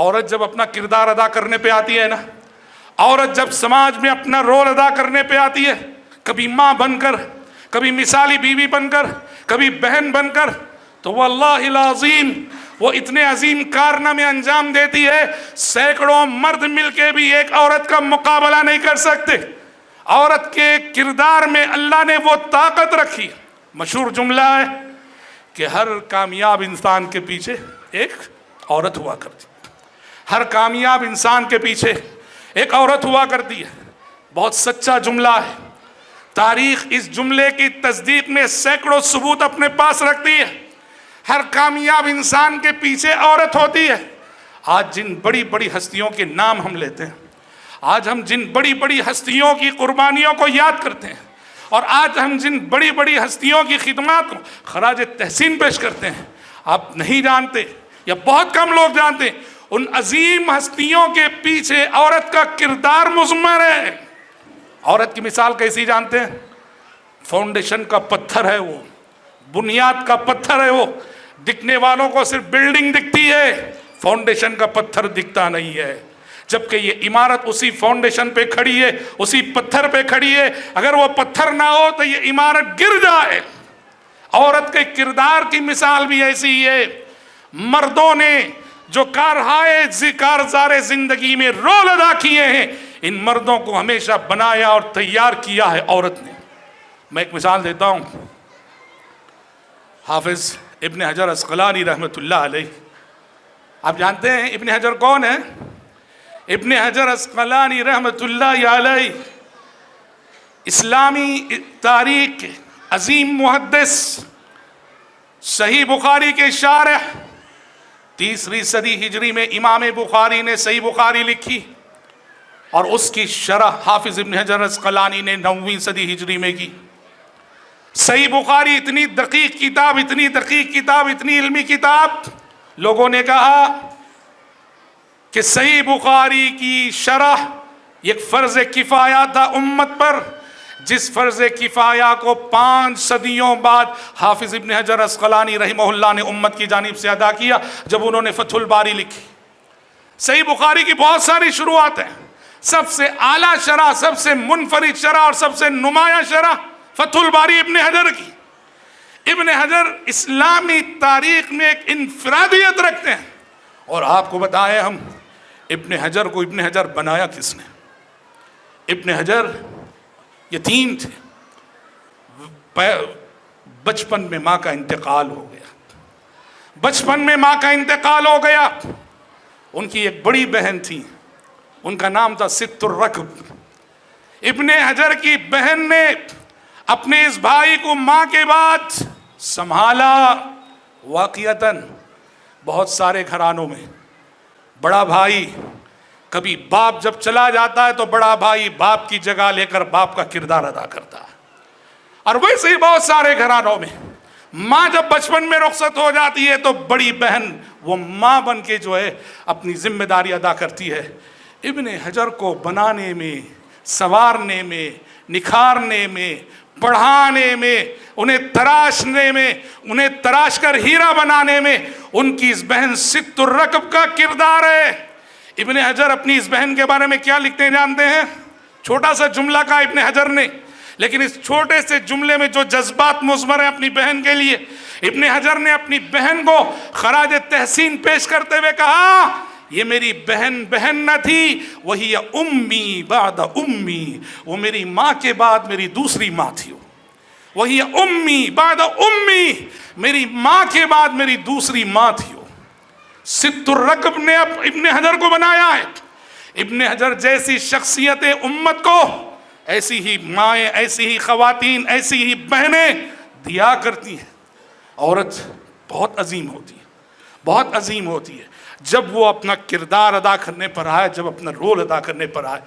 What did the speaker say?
عورت جب اپنا کردار ادا کرنے پہ آتی ہے نا، عورت جب سماج میں اپنا رول ادا کرنے پہ آتی ہے، کبھی ماں بن کر، کبھی مثالی بیوی بن کر، کبھی بہن بن کر، تو واللہ العظیم وہ اتنے عظیم کارنامے انجام دیتی ہے، سینکڑوں مرد مل کے بھی ایک عورت کا مقابلہ نہیں کر سکتے۔ عورت کے کردار میں اللہ نے وہ طاقت رکھی۔ مشہور جملہ ہے کہ ہر کامیاب انسان کے پیچھے ایک عورت ہوا کرتی، ہر کامیاب انسان کے پیچھے ایک عورت ہوا کرتی ہے۔ بہت سچا جملہ ہے، تاریخ اس جملے کی تصدیق میں سینکڑوں ثبوت اپنے پاس رکھتی ہے۔ ہر کامیاب انسان کے پیچھے عورت ہوتی ہے۔ آج جن بڑی بڑی ہستیوں کے نام ہم لیتے ہیں، آج ہم جن بڑی بڑی ہستیوں کی قربانیوں کو یاد کرتے ہیں، اور آج ہم جن بڑی بڑی ہستیوں کی خدمات کو خراج تحسین پیش کرتے ہیں، آپ نہیں جانتے یا بہت کم لوگ جانتے ہیں ان عظیم ہستیوں کے پیچھے عورت کا کردار مضمر ہے۔ عورت کی مثال کیسی جانتے ہیں؟ فاؤنڈیشن کا پتھر ہے وہ، بنیاد کا پتھر ہے وہ۔ دکھنے والوں کو صرف بلڈنگ دکھتی ہے، فاؤنڈیشن کا پتھر دکھتا نہیں ہے، جبکہ یہ عمارت اسی فاؤنڈیشن پہ کھڑی ہے، اسی پتھر پہ کھڑی ہے۔ اگر وہ پتھر نہ ہو تو یہ عمارت گر جائے۔ عورت کے کردار کی مثال بھی ایسی ہی ہے۔ مردوں نے جو کارزار زندگی میں رول ادا کیے ہیں، ان مردوں کو ہمیشہ بنایا اور تیار کیا ہے عورت نے۔ میں ایک مثال دیتا ہوں، حافظ ابن حجر عسقلانی رحمۃ اللہ علیہ، آپ جانتے ہیں ابن حجر کون ہے؟ ابن حجر عسقلانی رحمۃ اللہ علیہ اسلامی تاریخ کے عظیم محدث، صحیح بخاری کے شارح۔ 3 صدی ہجری میں امام بخاری نے صحیح بخاری لکھی، اور اس کی شرح حافظ ابن حجر عسقلانی نے 9ویں صدی ہجری میں کی۔ صحیح بخاری اتنی دقیق کتاب، اتنی دقیق کتاب، اتنی علمی کتاب، لوگوں نے کہا کہ صحیح بخاری کی شرح ایک فرض کفایہ تھا امت پر، جس فرض کفایہ کو 5 صدیوں بعد حافظ ابن حجر عسقلانی رحمہ اللہ نے امت کی جانب سے ادا کیا، جب انہوں نے فتح الباری لکھی۔ صحیح بخاری کی بہت ساری شروعات ہیں، سب سے اعلیٰ شرح، سب سے منفرد شرح اور سب سے نمایاں شرح فتح الباری ابن حجر کی۔ ابن حجر اسلامی تاریخ میں ایک انفرادیت رکھتے ہیں، اور آپ کو بتائیں ہم ابن حجر کو، ابن حجر بنایا کس نے؟ ابن حجر یتیم تھے، بچپن میں ماں کا انتقال ہو گیا، بچپن میں ماں کا انتقال ہو گیا۔ ان کی ایک بڑی بہن تھی، ان کا نام تھا ست الرکب۔ ابن حجر کی بہن نے اپنے اس بھائی کو ماں کے بعد سنبھالا۔ واقعتاً بہت سارے گھرانوں میں بڑا بھائی، کبھی باپ جب چلا جاتا ہے تو بڑا بھائی باپ کی جگہ لے کر باپ کا کردار ادا کرتا ہے، اور ویسے ہی بہت سارے گھرانوں میں ماں جب بچپن میں رخصت ہو جاتی ہے تو بڑی بہن وہ ماں بن کے جو ہے اپنی ذمہ داری ادا کرتی ہے۔ ابن حجر کو بنانے میں، سنوارنے میں، نکھارنے میں، پڑھانے میں، انہیں تراشنے میں، انہیں تراش کر ہیرا بنانے میں ان کی اس بہن ست الرکب کا کردار ہے۔ ابن حجر اپنی اس بہن کے بارے میں کیا لکھتے ہیں جانتے ہیں؟ چھوٹا سا جملہ کہا ابن حجر نے، لیکن اس چھوٹے سے جملے میں جو جذبات مضمر ہیں اپنی بہن کے لیے، ابن حجر نے اپنی بہن کو خراج تحسین پیش کرتے ہوئے کہا، یہ میری بہن نہ تھی، وہی امی بعد امی، وہ میری ماں کے بعد میری دوسری ماں تھی۔ وہی امی بعد امی، میری ماں کے بعد میری دوسری ماں تھی۔ ست الرکب نے ابن حجر کو بنایا ہے۔ ابن حجر جیسی شخصیت امت کو ایسی ہی مائیں، ایسی ہی خواتین، ایسی ہی بہنیں دیا کرتی ہیں۔ عورت بہت عظیم ہوتی ہے، بہت عظیم ہوتی ہے، جب وہ اپنا کردار ادا کرنے پر آئے، جب اپنا رول ادا کرنے پر آئے۔